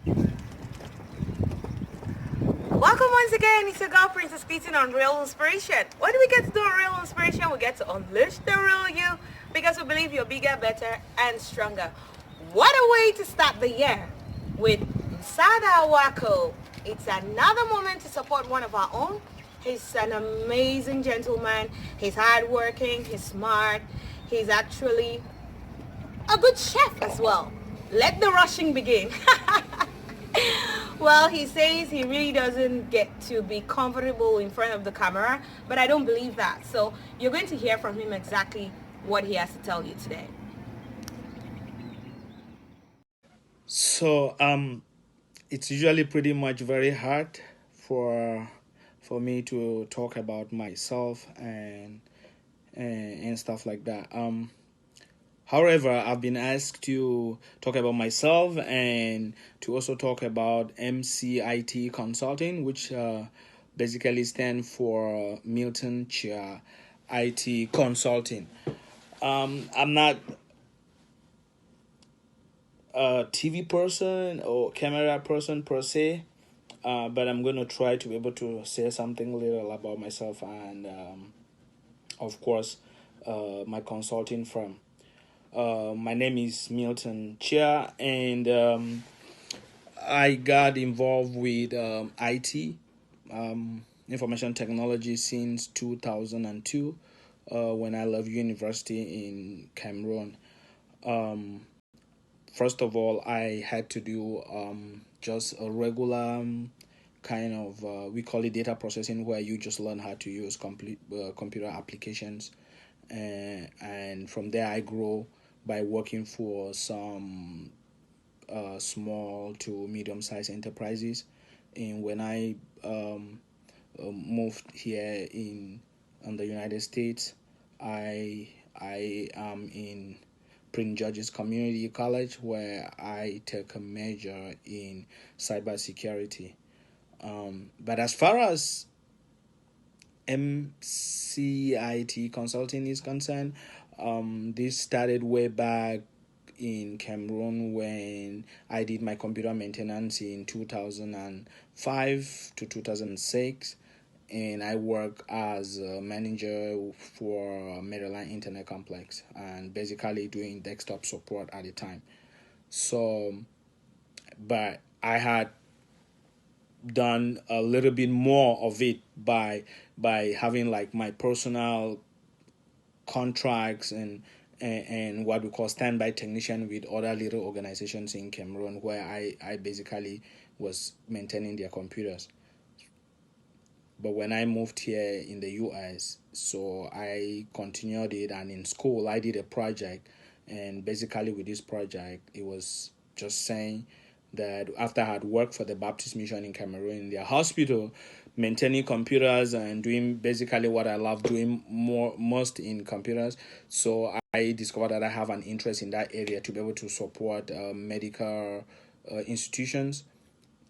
Welcome once again. It's your girl Princess speaking on Real Inspiration. What do we get to do on Real Inspiration? We get to unleash the real you because we believe you're bigger, better, and stronger. What a way to start the year with Msada Wako. It's another moment to support one of our own. He's an amazing gentleman. He's hardworking. He's smart. He's actually a good chef as well. Let the rushing begin. Well, he says he really doesn't get to be comfortable in front of the camera, but I don't believe that. So you're going to hear from him exactly what he has to tell you today. So it's usually pretty much very hard for for me to talk about myself and stuff like that. However, I've been asked to talk about myself and to also talk about MCIT Consulting, which basically stands for Milton Chia IT Consulting. I'm not a TV person or camera person per se, but I'm going to try to be able to say something little about myself and, of course, my consulting firm. My name is Milton Chia, and I got involved with IT, information technology, since 2002 when I left university in Cameroon. First of all, I had to do just a regular kind of, we call it data processing, where you just learn how to use complete computer applications. And from there, I grow by working for some small to medium sized enterprises. And when I moved here in the United States, I am in Prince George's Community College, where I take a major in cybersecurity. But as far as MCIT consulting is concerned, this started way back in Cameroon when I did my computer maintenance in 2005 to 2006, and I work as a manager for Maryland Internet Complex and basically doing desktop support at the time. So, but I had done a little bit more of it by having like my personal contracts and what we call standby technician with other little organizations in Cameroon, where I basically was maintaining their computers. But when I moved here in the US, so I continued it, and in school I did a project, and basically with this project it was just saying that after I had worked for the Baptist Mission in Cameroon in their hospital, maintaining computers and doing basically what I love doing most in computers. So I discovered that I have an interest in that area to be able to support medical institutions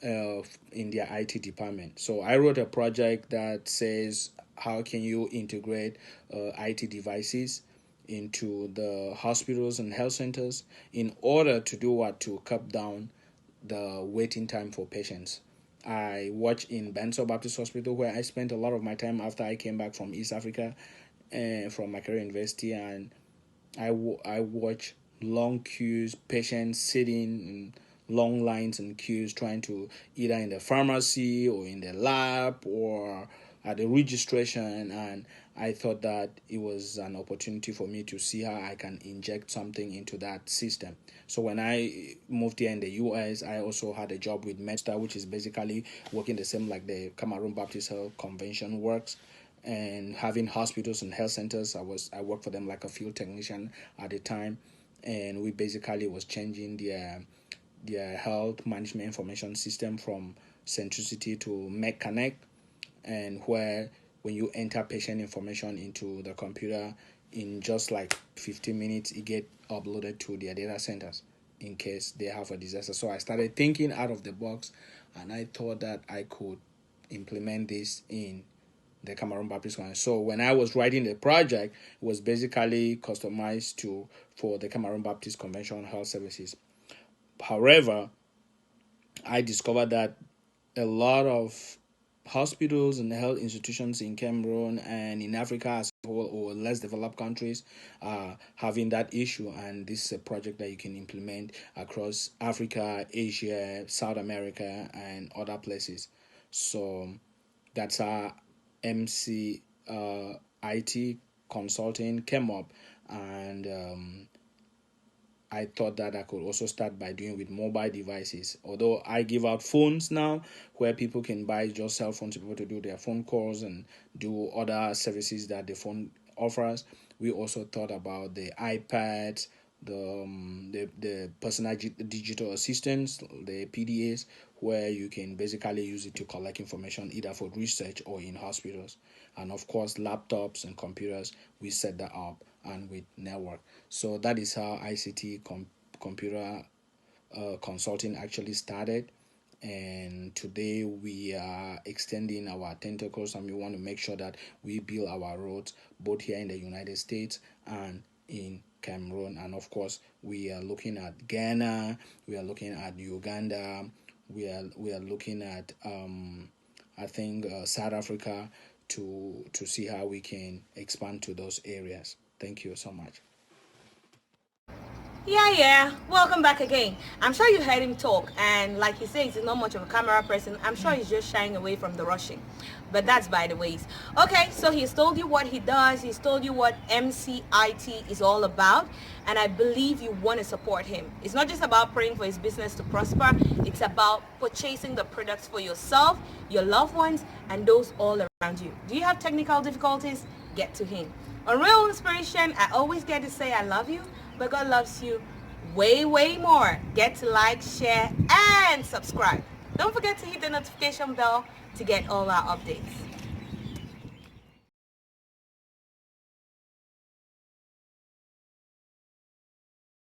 in their IT department. So I wrote a project that says how can you integrate IT devices into the hospitals and health centers in order to do what, to cut down the waiting time for patients. I worked in Benson Baptist Hospital, where I spent a lot of my time after I came back from East Africa and from my career university, and I watch long queues, patients sitting in long lines and queues, trying to either in the pharmacy or in the lab or at the registration. And I thought that it was an opportunity for me to see how I can inject something into that system. So when I moved here in the US, I also had a job with MedStar, which is basically working the same like the Cameroon Baptist Health Convention works, and having hospitals and health centers. I worked for them like a field technician at the time, and we basically was changing their health management information system from Centricity to MedConnect, and where when you enter patient information into the computer, in just like 15 minutes it get uploaded to their data centers in case they have a disaster. So I started thinking out of the box, and I thought that I could implement this in the Cameroon Baptist Convention. So when I was writing the project, it was basically customized to for the Cameroon Baptist Convention Health Services. However, I discovered that a lot of hospitals and health institutions in Cameroon and in Africa as a whole, or less developed countries, are having that issue. And this is a project that you can implement across Africa, Asia, South America, and other places. So that's how MC IT consulting came up, and I thought that I could also start by doing with mobile devices. Although I give out phones now where people can buy just cell phones to be able to do their phone calls and do other services that the phone offers. We also thought about the iPads, the personal digital assistants, the PDAs, where you can basically use it to collect information either for research or in hospitals. And of course, laptops and computers, we set that up and with network. So that is how ICT computer consulting actually started. And today we are extending our tentacles, and we want to make sure that we build our roads both here in the United States and in Cameroon. And of course, we are looking at Ghana, we are looking at Uganda, we are looking at I think South Africa to see how we can expand to those areas. Thank you so much. Yeah, yeah. Welcome back again. I'm sure you heard him talk, and like he says, he's not much of a camera person. I'm sure he's just shying away from the rushing. But that's by the ways. Okay, so he's told you what he does. He's told you what MCIT is all about, and I believe you want to support him. It's not just about praying for his business to prosper. It's about purchasing the products for yourself, your loved ones, and those all around you. Do you have technical difficulties? Get to him. On Real Inspiration, I always get to say I love you, but God loves you way, way more. Get to like, share, and subscribe. Don't forget to hit the notification bell to get all our updates.